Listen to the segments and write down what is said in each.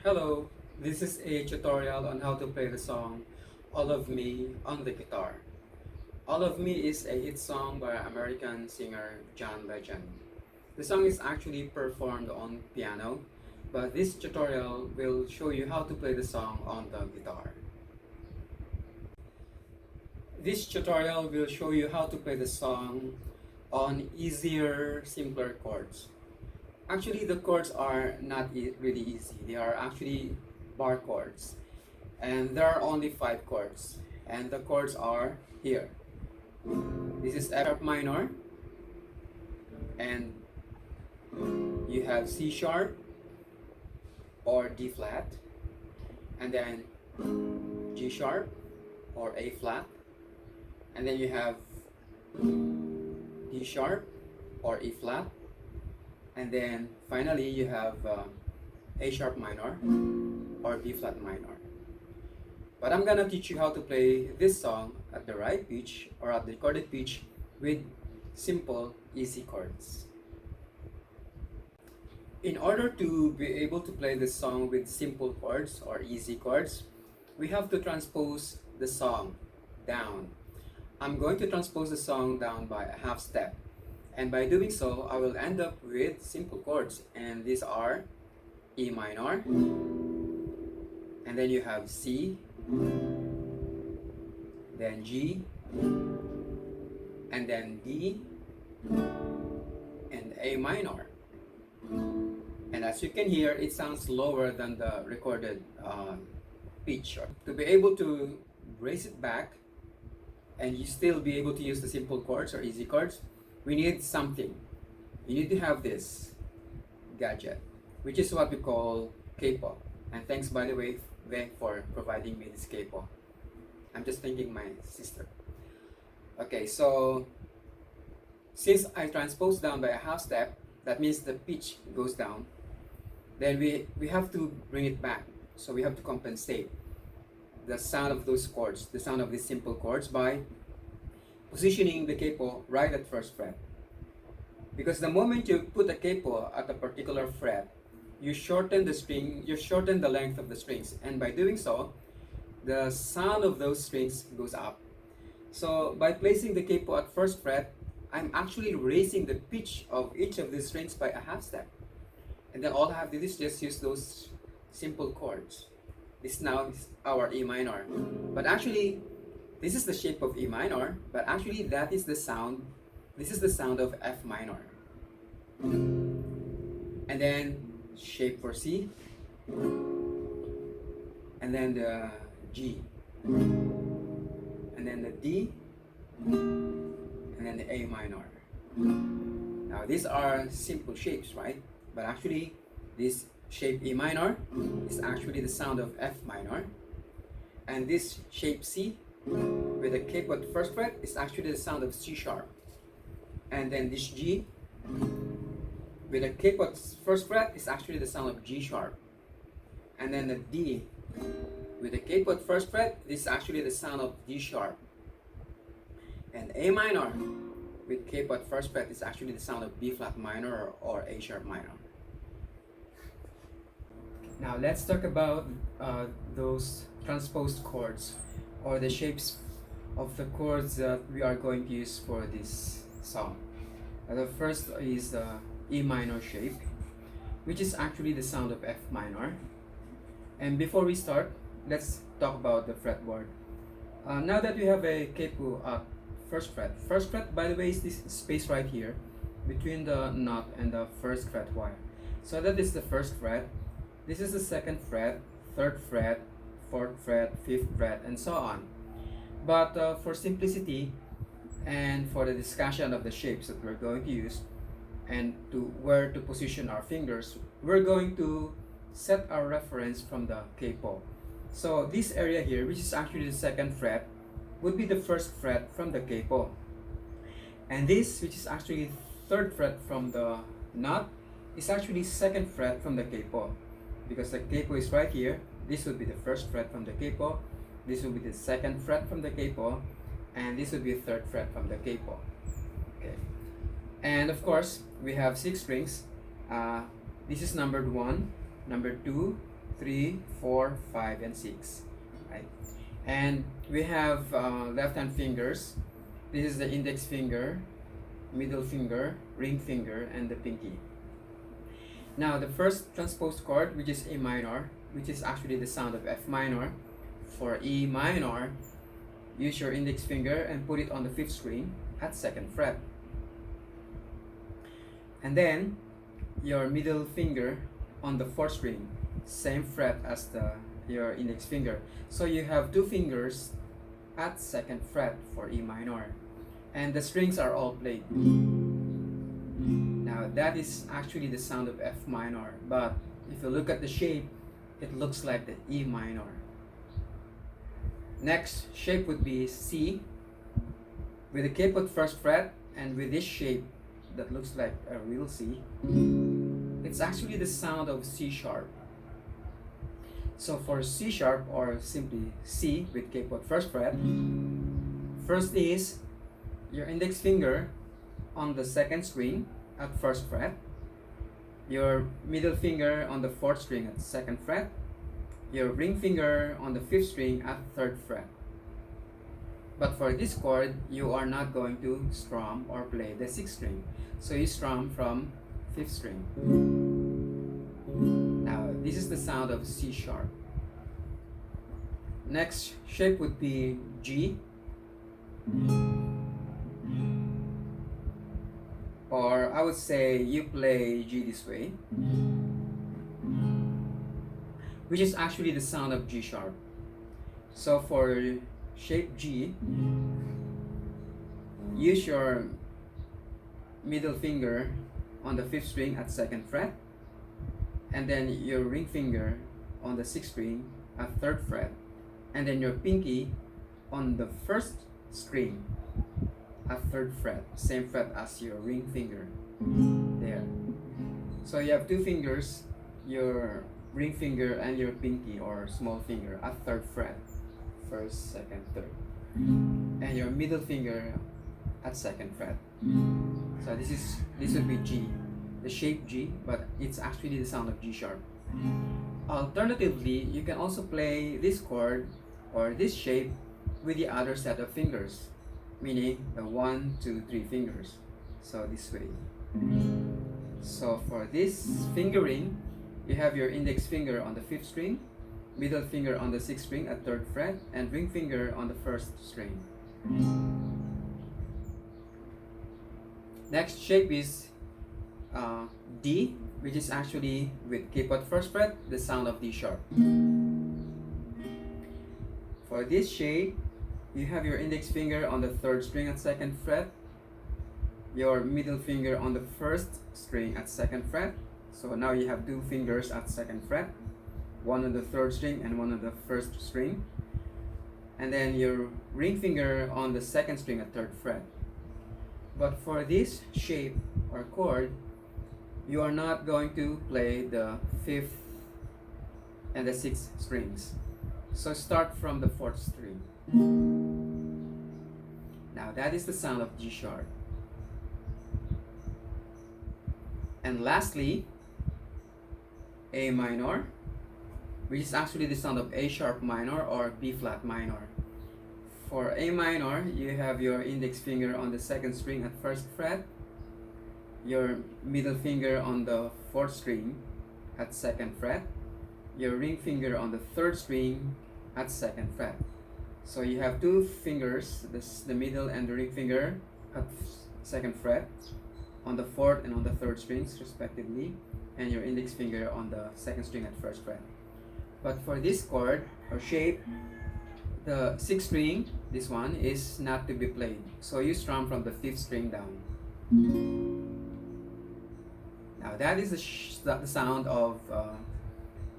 Hello, this is a tutorial on how to play the song All of Me on the guitar. All of Me is a hit song by American singer John Legend. The song is actually performed on piano, but this tutorial will show you how to play the song on the guitar. This tutorial will show you how to play the song on easier, simpler chords. Actually, the chords are not really easy. They are actually bar chords. And there are only 5 chords. And the chords are here. This is F sharp minor. And you have C sharp or D flat. And then G sharp or A flat. And then you have D sharp or E flat. And then finally you have A sharp minor or B flat minor. But I'm gonna teach you how to play this song at the right pitch or at the recorded pitch with simple, easy chords. In order to be able to play this song with simple chords or easy chords, we have to transpose the song down. I'm going to transpose the song down by a half step. And by doing so, I will end up with simple chords. And these are E minor, and then you have C, then G, and then D, and A minor. And as you can hear, it sounds lower than the recorded pitch. To be able to raise it back and you still be able to use the simple chords or easy chords, we need something. You need to have this gadget, which is what we call capo. And thanks, by the way, Ve, for providing me this capo. I'm just thanking my sister. Okay, so since I transpose down by a half step, that means the pitch goes down. Then we have to bring it back. So we have to compensate the sound of those chords, the sound of these simple chords, by positioning the capo right at first fret. Because the moment you put a capo at a particular fret, you shorten the string, you shorten the length of the strings, and by doing so, the sound of those strings goes up. So by placing the capo at first fret, I'm actually raising the pitch of each of these strings by a half step. And then all I have to do is just use those simple chords. This now is our E minor. But actually, this is the shape of E minor, but actually that is the sound, this is the sound of F minor. And then shape for C, and then the G, and then the D, and then the A minor. Now these are simple shapes, right? But actually this shape E minor is actually the sound of F minor, and this shape C with a capo at first fret is actually the sound of C sharp, and then this G with a capo at first fret is actually the sound of G sharp, and then the D with a capo at first fret, this is actually the sound of D sharp, and A minor with capo at first fret is actually the sound of B flat minor or A sharp minor. Now let's talk about those transposed chords or the shapes of the chords that we are going to use for this song. The first is the E minor shape, which is actually the sound of F minor. And before we start, let's talk about the fretboard. Now that we have a capo at first fret, by the way, is this space right here between the knot and the first fret wire. So that is the first fret. This is the second fret, third fret, fourth fret, fifth fret, and so on. But for simplicity and for the discussion of the shapes that we're going to use and to where to position our fingers, we're going to set our reference from the capo. So this area here, which is actually the second fret, would be the first fret from the capo. And this, which is actually third fret from the knot, is actually second fret from the capo. Because the capo is right here, this would be the first fret from the capo, this would be the second fret from the capo, and this would be the third fret from the capo. Okay. And of course, we have 6 strings. This is numbered 1, number 2, 3, 4, 5, and 6, right? And we have left hand fingers. This is the index finger, middle finger, ring finger, and the pinky. Now the first transposed chord, which is A minor, which is actually the sound of F minor. For E minor, use your index finger and put it on the 5th string at 2nd fret. And then your middle finger on the 4th string, same fret as your index finger. So you have 2 fingers at 2nd fret for E minor. And the strings are all played. Now that is actually the sound of F minor, but if you look at the shape, it looks like the E minor. Next shape would be C with the capo at 1st fret, and with this shape that looks like a real C, it's actually the sound of C sharp. So for C sharp, or simply C with capo at 1st fret, first is your index finger on the 2nd string at 1st fret, your middle finger on the 4th string at 2nd fret, your ring finger on the 5th string at 3rd fret. But for this chord, you are not going to strum or play the 6th string. So you strum from 5th string. Now this is the sound of C sharp. Next shape would be G, or I would say you play G this way, which is actually the sound of G sharp. So for shape G, use your middle finger on the 5th string at 2nd fret, and then your ring finger on the 6th string at 3rd fret, and then your pinky on the 1st string at 3rd fret, same fret as your ring finger there. So you have 2 fingers, your ring finger and your pinky or small finger at 3rd fret, 1st, 2nd, 3rd, and your middle finger at 2nd fret. So this would be G, the shape G, but it's actually the sound of G sharp. Alternatively, you can also play this chord or this shape with the other set of fingers, meaning the 1, 2, 3 fingers. So this way. So for this fingering, you have your index finger on the 5th string, middle finger on the 6th string at 3rd fret, and ring finger on the 1st string. Next shape is D, which is actually with capo at 1st fret, the sound of D sharp. For this shape, you have your index finger on the 3rd string at 2nd fret, your middle finger on the 1st string at 2nd fret. So now you have 2 fingers at 2nd fret, one on the 3rd string and one on the 1st string, and then your ring finger on the 2nd string at 3rd fret. But for this shape or chord, you are not going to play the 5th and the 6th strings. So start from the 4th string. Now that is the sound of G sharp. And lastly, A minor, which is actually the sound of A sharp minor or B flat minor. For A minor, you have your index finger on the 2nd string at 1st fret, your middle finger on the 4th string at 2nd fret, your ring finger on the 3rd string at 2nd fret. So you have 2 fingers, the middle and the ring finger at 2nd fret, on the 4th and on the 3rd strings respectively, and your index finger on the 2nd string at 1st fret. But for this chord or shape, the 6th string, this one, is not to be played. So you strum from the 5th string down. Now that is the sound of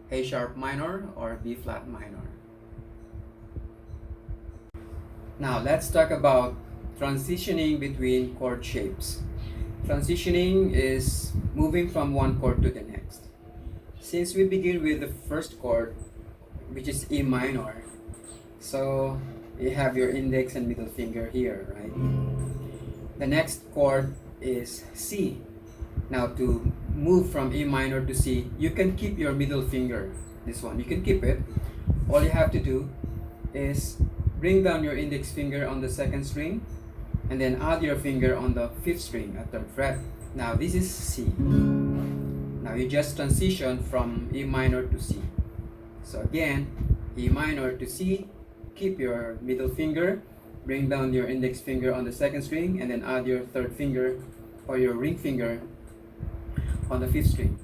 A sharp minor or B flat minor. Now let's talk about transitioning between chord shapes. Transitioning is moving from one chord to the next. Since we begin with the first chord, which is E minor, so you have your index and middle finger here, right? The next chord is C. Now to move from E minor to C, you can keep your middle finger this one. You can keep it. All you have to do is bring down your index finger on the second string and then add your finger on the fifth string at third fret. Now this is C. Now you just transition from E minor to C. So again, E minor to C, keep your middle finger, bring down your index finger on the second string, and then add your third finger or your ring finger on the fifth string.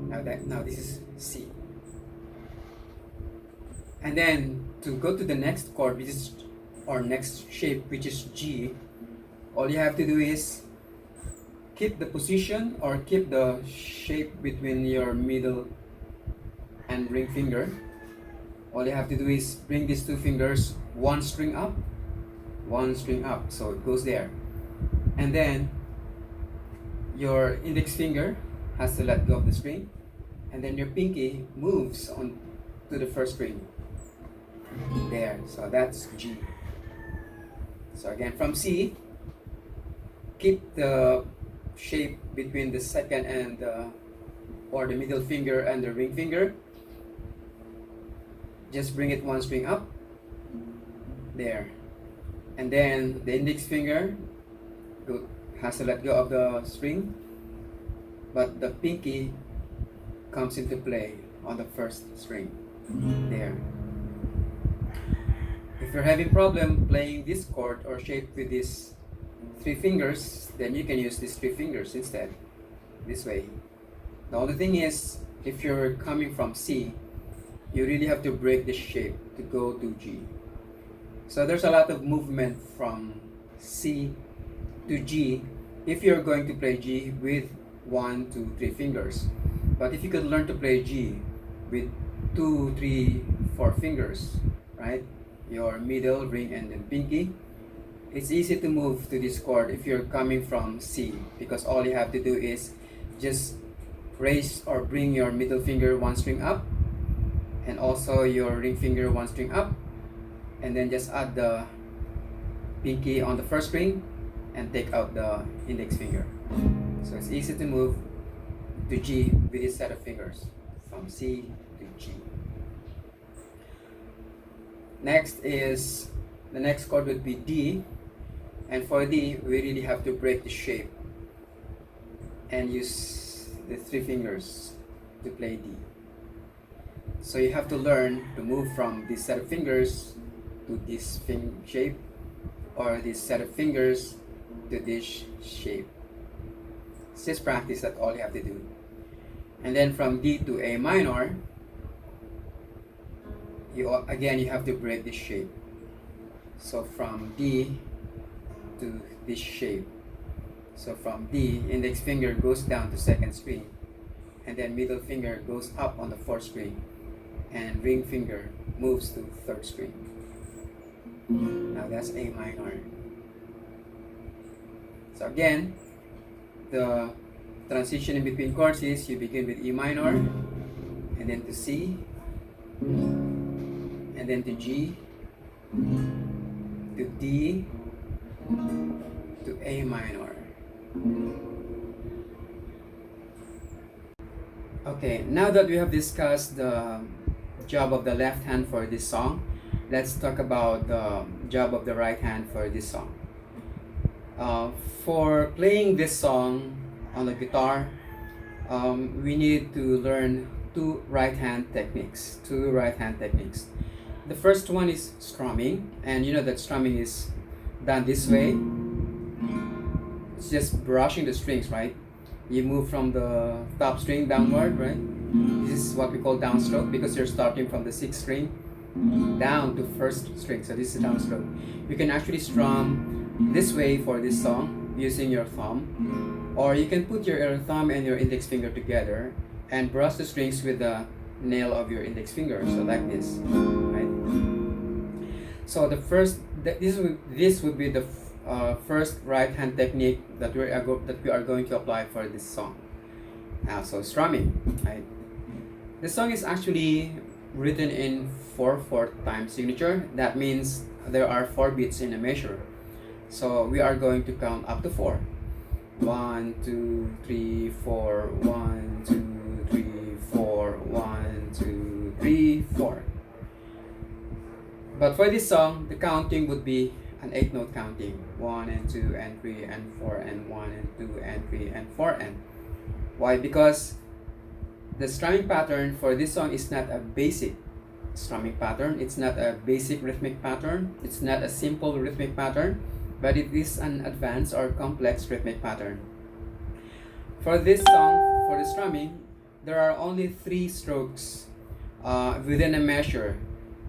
Now this is C. And then to go to the next chord, which is or next shape, which is G, all you have to do is keep the position or keep the shape between your middle and ring finger. All you have to do is bring these two fingers one string up, so it goes there. And then your index finger has to let go of the string, and then your pinky moves on to the first string. There, so that's G. So again, from C, keep the shape between the second and or the middle finger and the ring finger. Just bring it one string up, there, and then the index finger has to let go of the string, but the pinky comes into play on the first string, there. If you're having problem playing this chord or shape with these three fingers, then you can use these three fingers instead, this way. The only thing is, if you're coming from C, you really have to break the shape to go to G. So there's a lot of movement from C to G if you're going to play G with 1, 2, 3 fingers. But if you could learn to play G with 2, 3, 4 fingers, right? Your middle, ring, and then pinky, it's easy to move to this chord if you're coming from C, because all you have to do is just raise or bring your middle finger one string up, and also your ring finger one string up, and then just add the pinky on the first string and take out the index finger. So it's easy to move to G with this set of fingers from C to G. Next is, the next chord would be D, and for D we really have to break the shape and use the three fingers to play D. So you have to learn to move from this set of fingers to this shape, or this set of fingers to this shape. It's just practice, that's all you have to do. And then from D to A minor, you have to break this shape. So from D to this shape. So from D, index finger goes down to second string, and then middle finger goes up on the fourth string, and ring finger moves to third string. Now that's A minor. So again, the transition in between chords is you begin with E minor, and then to C, and then to G, to D, to A minor. Okay, now that we have discussed the job of the left hand for this song, let's talk about the job of the right hand for this song. For playing this song on the guitar, we need to learn two right hand techniques. The first one is strumming, and you know that strumming is done this way. It's just brushing the strings, right? You move from the top string downward, right? This is what we call downstroke, because you're starting from the sixth string down to first string. So this is downstroke. You can actually strum this way for this song using your thumb, or you can put your thumb and your index finger together and brush the strings with the nail of your index finger. So like this, right? So the first, this would be the first right hand technique that we are going to apply for this song. Now, so strumming, right? The song is actually written in 4/4 time signature. That means there are 4 beats in a measure. So we are going to count up to 4. 1, 2, 3, 4. 1, 2, 3, 4. 1, 2, for this song, the counting would be an 8-note counting. 1 and 2 and 3 and 4 and 1 and 2 and 3 and 4 and. Why? Because the strumming pattern for this song is not a basic strumming pattern. It's not a basic rhythmic pattern. It's not a simple rhythmic pattern, but it is an advanced or complex rhythmic pattern. For this song, for the strumming, there are only 3 strokes within a measure.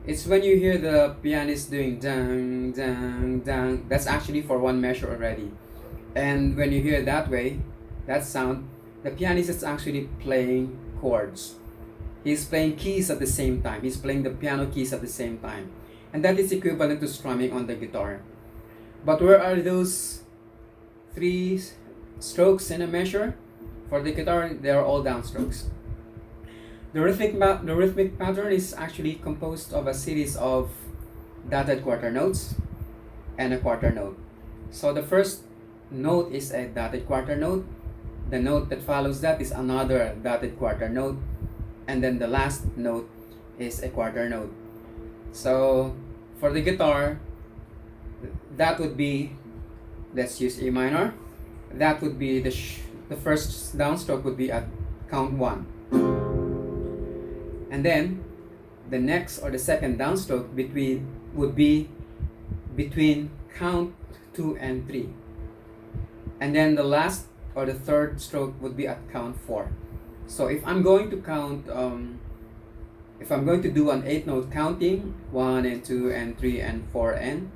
It's when you hear the pianist doing dang, dang, dang, that's actually for 1 measure already. And when you hear that way, that sound, the pianist is actually playing chords. He's playing keys at the same time. He's playing the piano keys at the same time. And that is equivalent to strumming on the guitar. But where are those 3 strokes in a measure? For the guitar, they are all downstrokes. The rhythmic pattern is actually composed of a series of dotted quarter notes and a quarter note. So the first note is a dotted quarter note. The note that follows that is another dotted quarter note. And then the last note is a quarter note. So for the guitar, that would be, let's use E minor. That would be the first downstroke would be at count 1. And then the next or the second downstroke would be between count 2 and 3. And then the last or the third stroke would be at count 4. So if I'm going to count, if I'm going to do an 8-note counting, 1 and 2 and 3 and 4 and,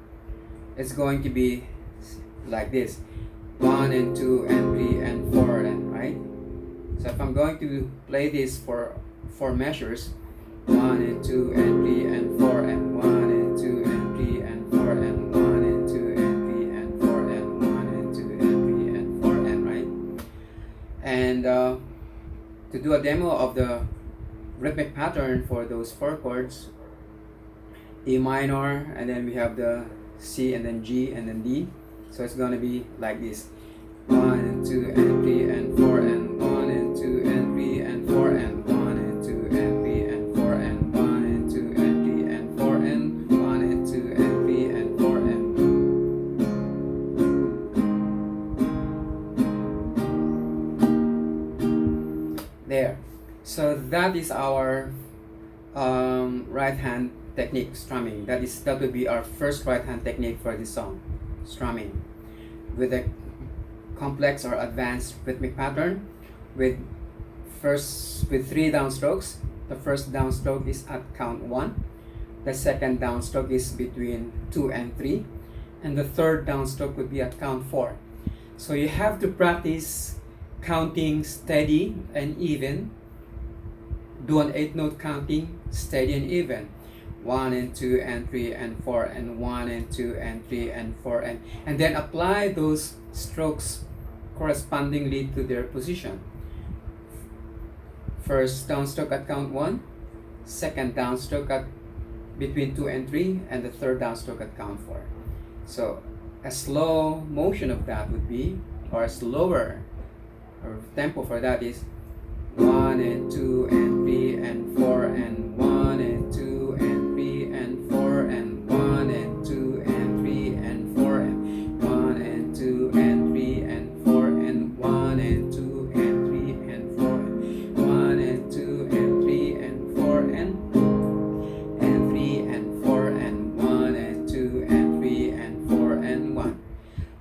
it's going to be like this. 1 and 2 and 3 and 4 and, right? So if I'm going to play this for 4 measures, 1 and 2 and 3 and 4 and 1 and 2 and 3 and 4 and 1 and 2 and 3 and 4 and 1 and 2 and 3 and 4 and, right? And to do a demo of the rhythmic pattern for those 4 chords, E minor, and then we have the C and then G and then D. So it's going to be like this. 1 and 2 and 3 and 4 and 1 and 2 and 3 and 4 and 1 and 2 and 3 and 4 and 1 and 2 and 3 and 4 and 1 and 2 and 3 and 4 and. There. So that is our right hand technique, strumming. That would be our first right hand technique for this song, strumming, with a complex or advanced rhythmic pattern with 3 downstrokes. The first downstroke is at count 1. The second downstroke is between 2 and 3. And the third downstroke would be at count 4. So you have to practice counting steady and even. Do an 8-note counting steady and even. 1 and 2 and 3 and 4 and 1 and 2 and 3 and 4 and then apply those strokes correspondingly to their position. First downstroke at count 1, second downstroke at between 2 and 3, and the third downstroke at count 4. So a slow motion of that would be, or a slower or tempo for that is 1 and 2 and 3 and 4 and 1 and 2 and 3 and 4 and 1 and 2 and 3 and 4 and 1 and 2 and 3 and 4 and 1 and 2 and 3 and 4 and 1 and 2 and 3 and 4 and 3 and 4 and 1 and 2 and 3 and 4 and 1.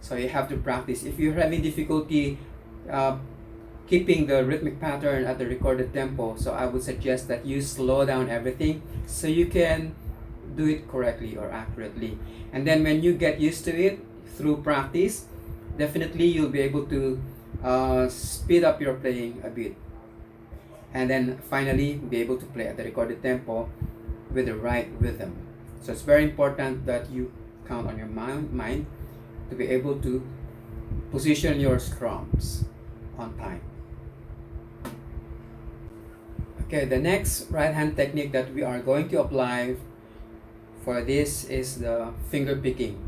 So you have to practice. If you're having difficulty keeping the rhythmic pattern at the recorded tempo, so I would suggest that you slow down everything so you can do it correctly or accurately. And then when you get used to it through practice, definitely you'll be able to speed up your playing a bit, and then finally be able to play at the recorded tempo with the right rhythm. So it's very important that you count on your mind to be able to position your strums on time. Okay, the next right hand technique that we are going to apply for this is the finger picking.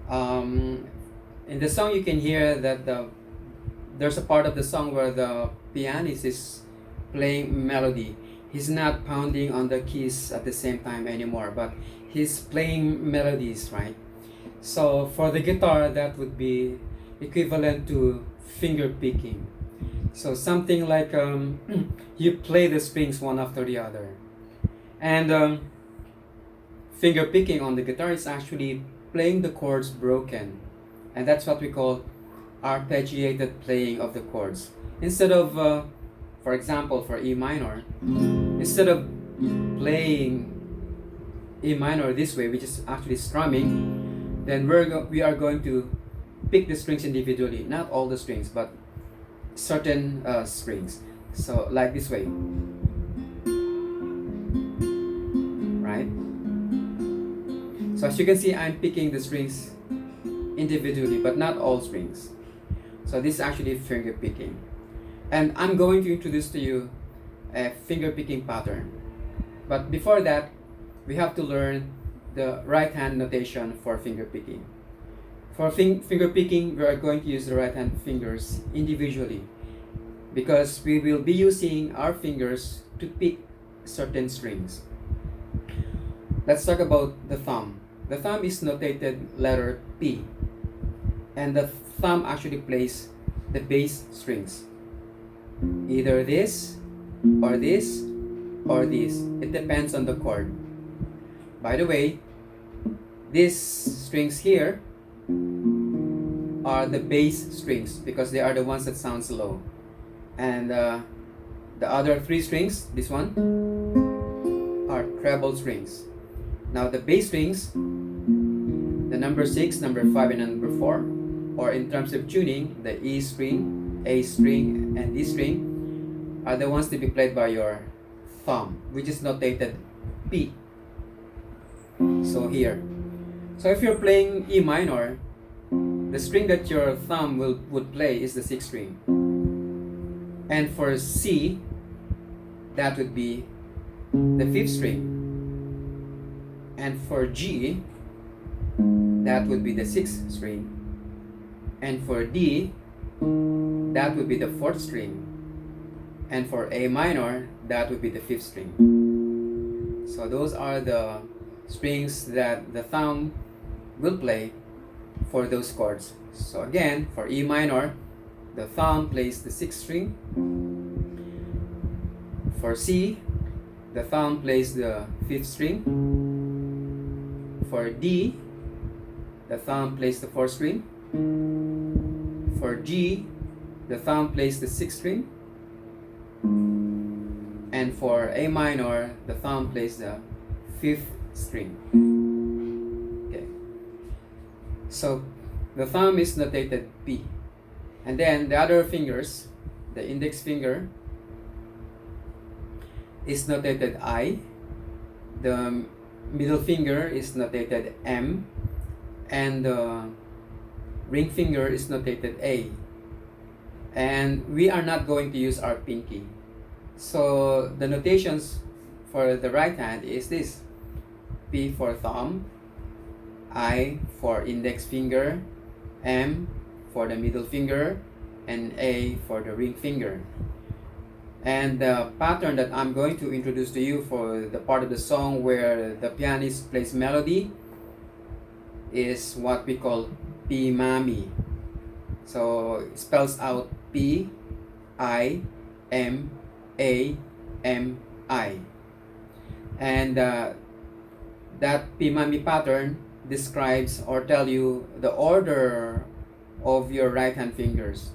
In the song you can hear that there's a part of the song where the pianist is playing melody. He's not pounding on the keys at the same time anymore, but he's playing melodies, right? So for the guitar, that would be equivalent to finger picking. So something like you play the strings one after the other. And finger picking on the guitar is actually playing the chords broken. And that's what we call arpeggiated playing of the chords. Instead of, for example, for E minor, instead of playing E minor this way, which is actually strumming, then we are going to pick the strings individually, not all the strings, but certain strings. So like this way, right? So as you can see, I'm picking the strings individually, but not all strings. So this is actually finger picking. And I'm going to introduce to you a finger picking pattern. But before that, we have to learn the right hand notation for finger picking. For finger picking, we are going to use the right hand fingers individually because we will be using our fingers to pick certain strings. Let's talk about the thumb. The thumb is notated letter P, and the thumb actually plays the bass strings. Either this, or this, or this. It depends on the chord. By the way, these strings here are the bass strings because they are the ones that sounds low. And the other three strings, this one, are treble strings. Now the bass strings, the number 6, number 5, and number 4, or in terms of tuning, the E string, A string, and D string, are the ones to be played by your thumb, which is notated P. So here. So if you're playing E minor, the string that your thumb would play is the 6th string. And for C, that would be the 5th string. And for G, that would be the 6th string. And for D, that would be the 4th string. And for A minor, that would be the 5th string. So those are the strings that the thumb will play for those chords. So again, for E minor, the thumb plays the 6th string. For C, the thumb plays the 5th string. For D, the thumb plays the 4th string. For G, the thumb plays the 6th string. And for A minor, the thumb plays the 5th string. Okay. So the thumb is notated P. And then the other fingers, the index finger is notated I. The middle finger is notated M. And the ring finger is notated A. And we are not going to use our pinky. So the notations for the right hand is this: P for thumb, I for index finger, M for the middle finger, and A for the ring finger. And the pattern that I'm going to introduce to you for the part of the song where the pianist plays melody is what we call P Mami. So it spells out P I M A M I. And that P Mami pattern describes or tell you the order of your right hand fingers.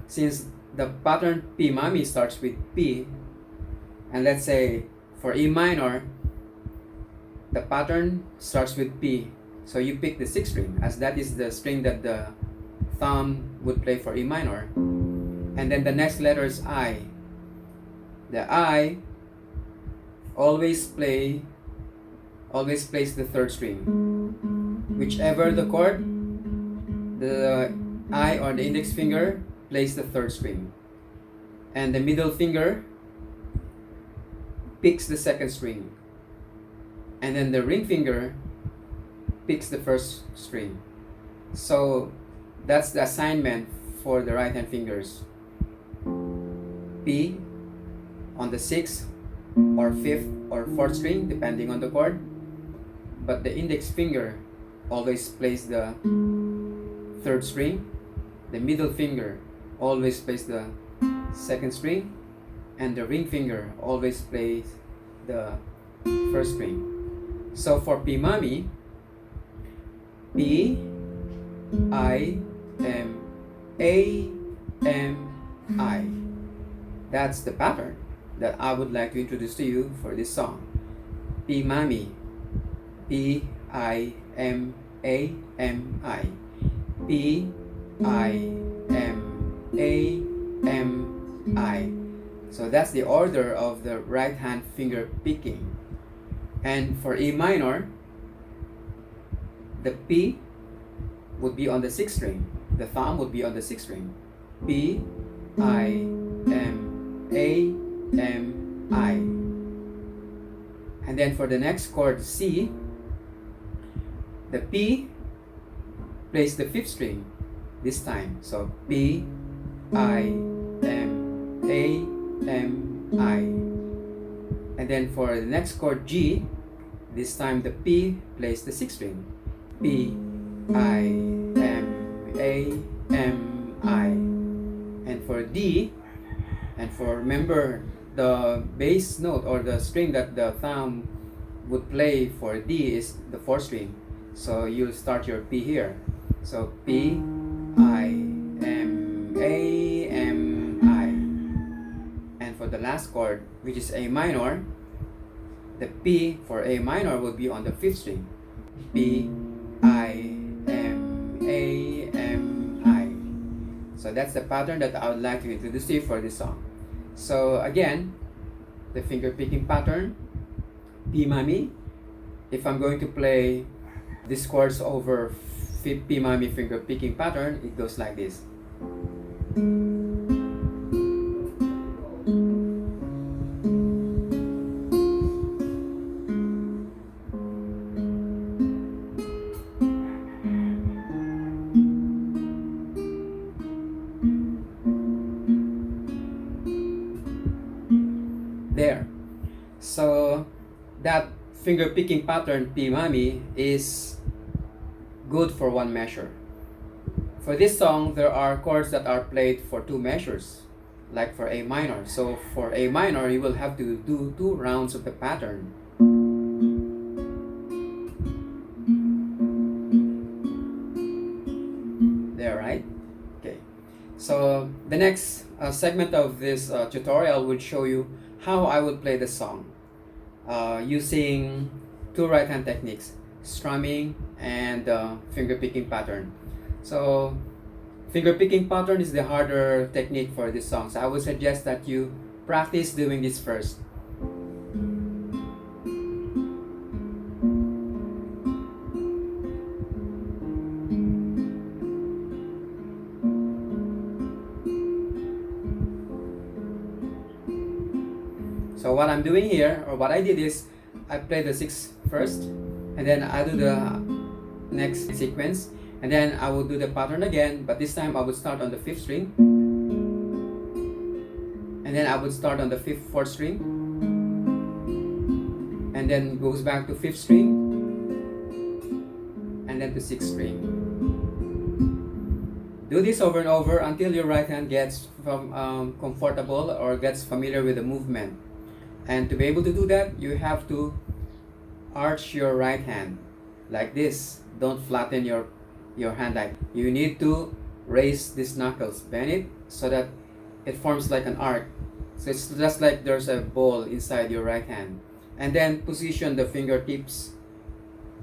Since the pattern P Mami starts with P, and let's say for E minor, the pattern starts with P. So you pick the 6th string, as that is the string that the thumb would play for E minor. And then the next letter is I. The I always plays the 3rd string. Whichever the chord, the I or the index finger plays the 3rd string. And the middle finger picks the 2nd string. And then the ring finger picks the 1st string. So that's the assignment for the right hand fingers. P on the 6th or 5th or 4th string, depending on the chord. but the index finger always plays the third string, the middle finger always plays the second string, and the ring finger always plays the first string. So for P Mami, P, I, M, A, M, I. That's the pattern that I would like to introduce to you for this song. P Mami, P, I, M, A, M, I. P, I, M, A, M, I. So that's the order of the right hand finger picking. And for E minor, the P would be on the 6th string. The thumb would be on the 6th string. P, I, M, A, M, I. And then for the next chord, C, the P plays the 5th string this time. So P, I, M, A, M, I. And then for the next chord, G, this time the P plays the 6th string. P, I, M, A, M, I. And for D, and for, remember, the bass note or the string that the thumb would play for D is the 4th string. So you'll start your P here. So P, I, M, A, M, I. And for the last chord, which is A minor, the P for A minor will be on the 5th string. P, I, M, A, M, I. So that's the pattern that I would like to introduce to you for this song. So again, the finger picking pattern, P Mami. If I'm going to play these chords over P Mami finger picking pattern, it goes like this. There. So that finger picking pattern P Mami is good for one measure. For this song, there are chords that are played for 2 measures, like for A minor. So for A minor, you will have to do 2 rounds of the pattern. There, right? Okay. So the next segment of this tutorial would show you how I would play the song using 2 right hand techniques, strumming and finger picking pattern. So finger picking pattern is the harder technique for this song, so I would suggest that you practice doing this first. So what I'm doing here, or what I did is, I play the 6th first, and then I do the next sequence, and then I will do the pattern again, but this time I would start on the 5th string, and then I would start on the 4th string, and then goes back to 5th string, and then to 6th string. Do this over and over until your right hand gets comfortable or gets familiar with the movement. And to be able to do that, you have to arch your right hand like this. Don't flatten your hand like. You need to raise these knuckles, bend it so that it forms like an arc. So it's just like there's a ball inside your right hand. And then position the fingertips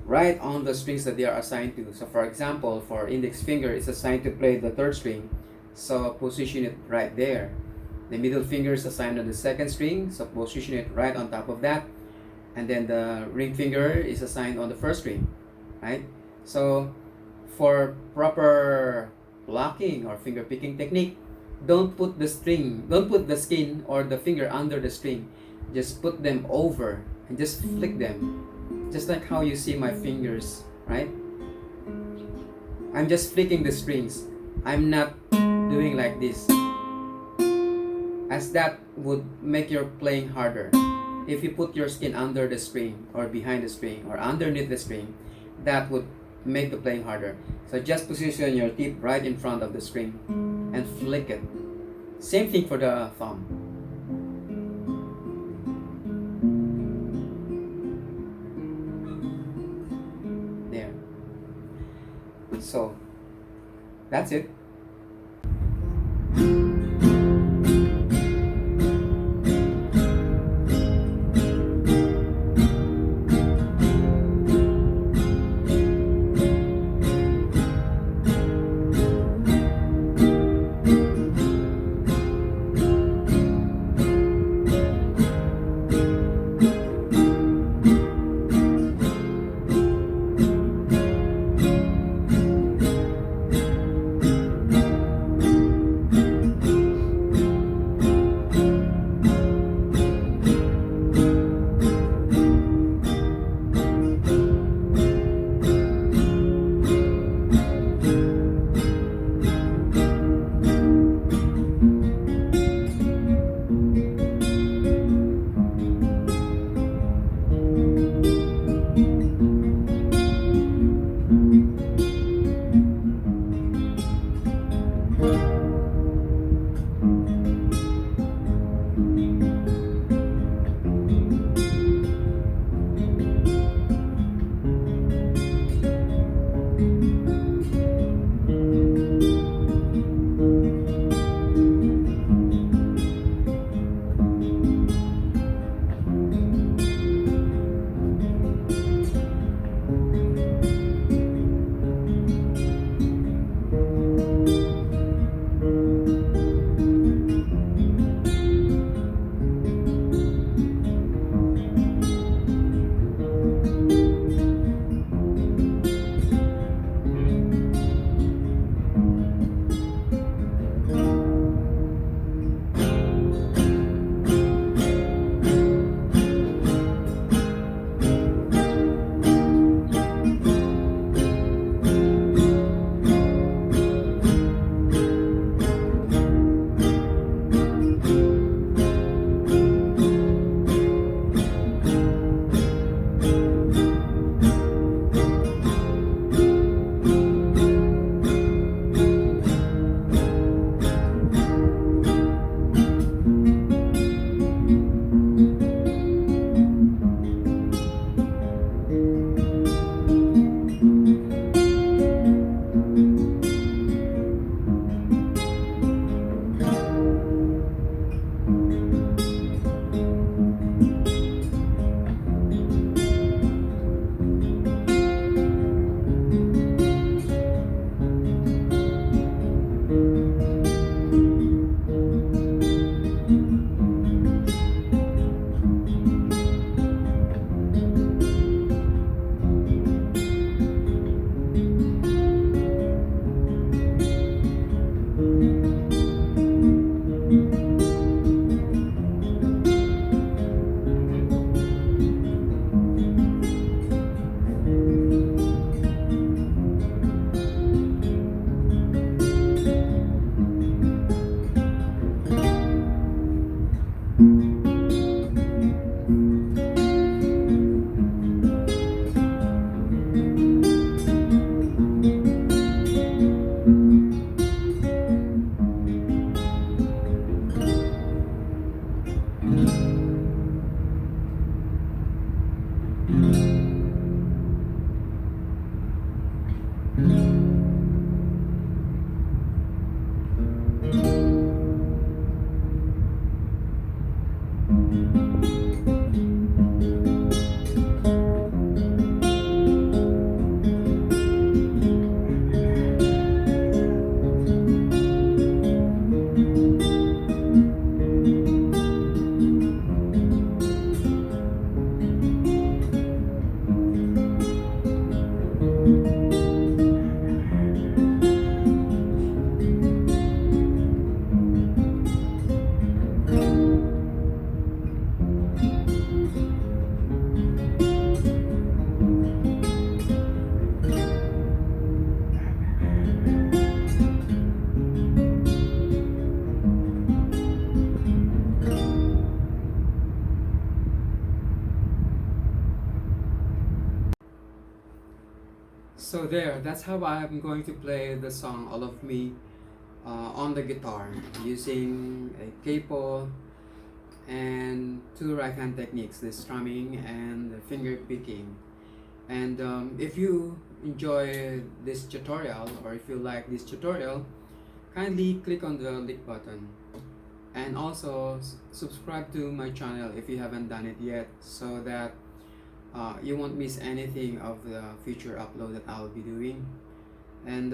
right on the strings that they are assigned to. So for example, for index finger, it's assigned to play the 3rd string. So position it right there. The middle finger is assigned on the 2nd string, so position it right on top of that. And then the ring finger is assigned on the 1st string, right? So for proper blocking or finger picking technique, don't put the skin or the finger under the string. Just put them over and just flick them. Just like how you see my fingers, right? I'm just flicking the strings. I'm not doing like this, as that would make your playing harder. if you put your skin under the spring or behind the spring or underneath the spring, that would make the playing harder. So just position your tip right in front of the spring and flick it. Same thing for the thumb. There. So that's it. So there, that's how I'm going to play the song All of Me on the guitar using a capo and two right hand techniques, the strumming and the finger picking. And if you enjoy this tutorial, or if you like this tutorial, kindly click on the like button, and also subscribe to my channel if you haven't done it yet, so that you won't miss anything of the future upload that I'll be doing. And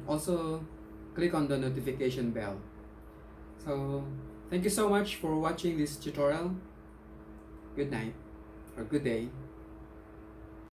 also click on the notification bell. So thank you so much for watching this tutorial. Good night or good day.